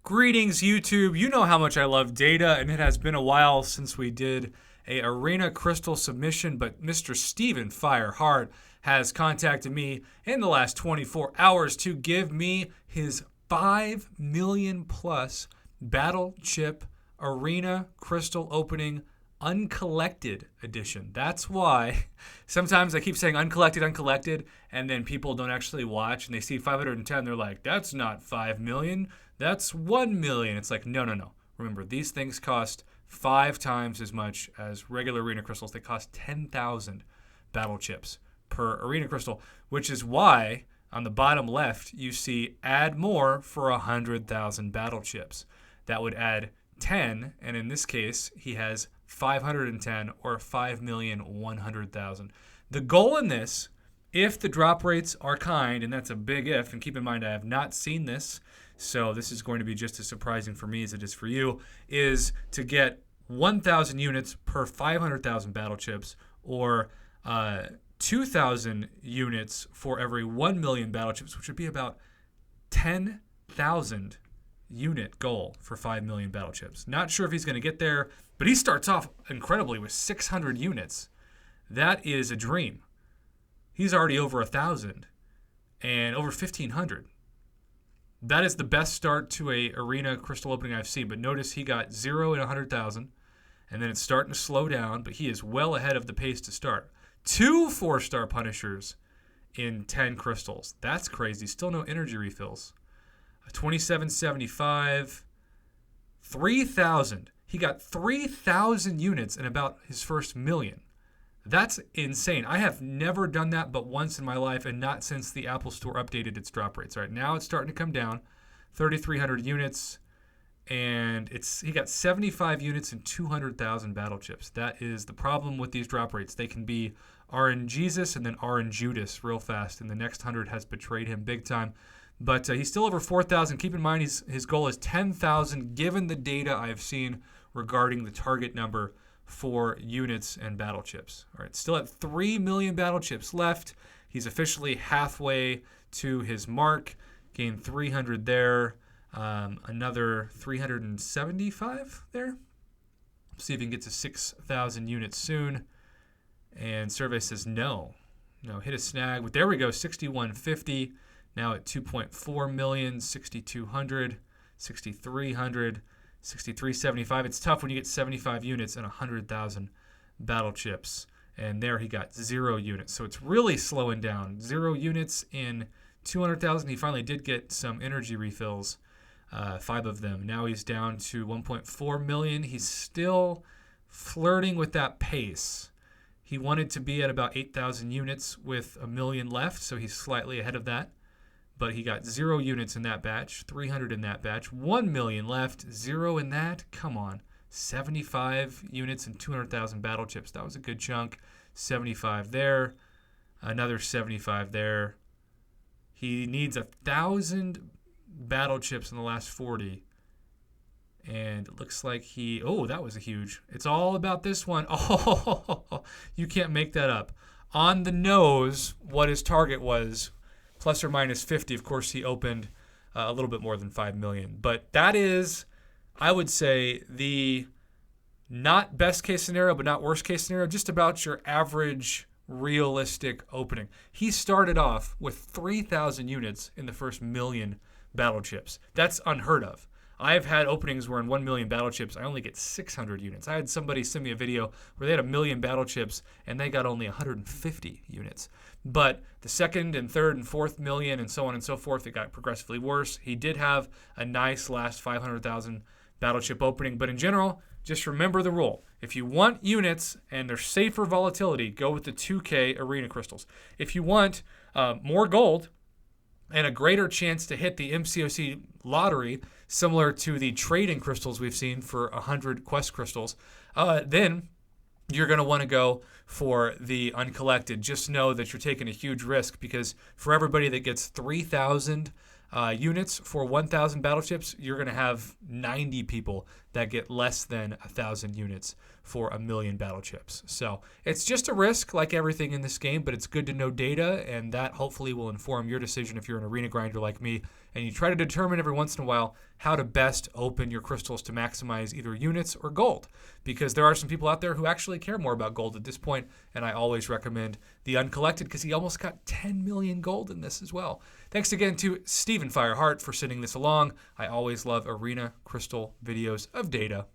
Greetings, YouTube. You know how much I love data, and it has been a while since we did a Arena Crystal submission, but Mr. Steven Firehart has contacted me in the last 24 hours to give me his 5 million plus Battle Chip Arena Crystal opening uncollected edition. That's why sometimes I keep saying uncollected, and then people don't actually watch and they see 510. They're like, that's not 5 million. That's 1 million. It's like, no. Remember, these things cost 5 times as much as regular Arena Crystals. They cost 10,000 battle chips per Arena Crystal, which is why on the bottom left you see add more for 100,000 battle chips. That would add 10, and in this case, he has 510 or 5,100,000. The goal in this, if the drop rates are kind, and that's a big if, and keep in mind I have not seen this, so this is going to be just as surprising for me as it is for you, is to get 1,000 units per 500,000 battle chips, or 2,000 units for every 1 million battle chips, which would be about 10,000 unit goal for 5 million battle chips. Not sure if he's going to get there, but he starts off incredibly with 600 units. That is a dream. He's already over 1,000 and over 1,500. That is the best start to a Arena Crystal opening I've seen, but notice he got 0 and 100,000, and then it's starting to slow down, but he is well ahead of the pace to start. 2 4-star Punishers in 10 crystals. That's crazy. Still no energy refills. 2775, 3,000. He got 3,000 units in about his first million. That's insane. I have never done that but once in my life, and not since the Apple Store updated its drop rates. Right now it's starting to come down, 3,300 units, and he got 75 units and 200,000 battle chips. That is the problem with these drop rates. They can be RNGesus and then RNJudas real fast, and the next 100 has betrayed him big time. But he's still over 4,000. Keep in mind his goal is 10,000 given the data I've seen regarding the target number for units and battle chips. All right, still at 3 million battle chips left. He's officially halfway to his mark. Gained 300 there. Another 375 there. See if he can get to 6,000 units soon. And survey says no. No, hit a snag. But there we go, 6,150. Now at 2.4 million, 6,200, 6,300, 6,375. It's tough when you get 75 units and 100,000 battle chips. And there he got 0 units. So it's really slowing down. 0 units in 200,000. He finally did get some energy refills, 5 of them. Now he's down to 1.4 million. He's still flirting with that pace. He wanted to be at about 8,000 units with a million left, so he's slightly ahead of that. But he got 0 units in that batch, 300 in that batch, 1 million left, 0 in that. Come on. 75 units and 200,000 battle chips. That was a good chunk. 75 there. Another 75 there. He needs 1,000 battle chips in the last 40. And it looks like that was a huge. It's all about this one. Oh, you can't make that up. On the nose, what his target was, plus or minus 50. Of course, he opened a little bit more than 5 million. But that is, I would say, the not best case scenario, but not worst case scenario, just about your average realistic opening. He started off with 3,000 units in the first million battle chips. That's unheard of. I've had openings where in 1 million battle chips, I only get 600 units. I had somebody send me a video where they had 1 million battle chips and they got only 150 units. But the second and third and fourth million and so on and so forth, it got progressively worse. He did have a nice last 500,000 battle chip opening. But in general, just remember the rule. If you want units and they're safer volatility, go with the 2K Arena Crystals. If you want more gold and a greater chance to hit the MCOC lottery, similar to the trading crystals we've seen for 100 quest crystals, then you're going to want to go for the uncollected. Just know that you're taking a huge risk, because for everybody that gets 3,000 units for 1,000 battle chips, you're going to have 90 people that get less than 1,000 units for 1 million battle chips. So it's just a risk like everything in this game, but it's good to know data, and that hopefully will inform your decision if you're an arena grinder like me and you try to determine every once in a while how to best open your crystals to maximize either units or gold, because there are some people out there who actually care more about gold at this point, and I always recommend the Uncollected because he almost got 10 million gold in this as well. Thanks again to Stephen Firehart for sending this along. I always love Arena Crystal videos of data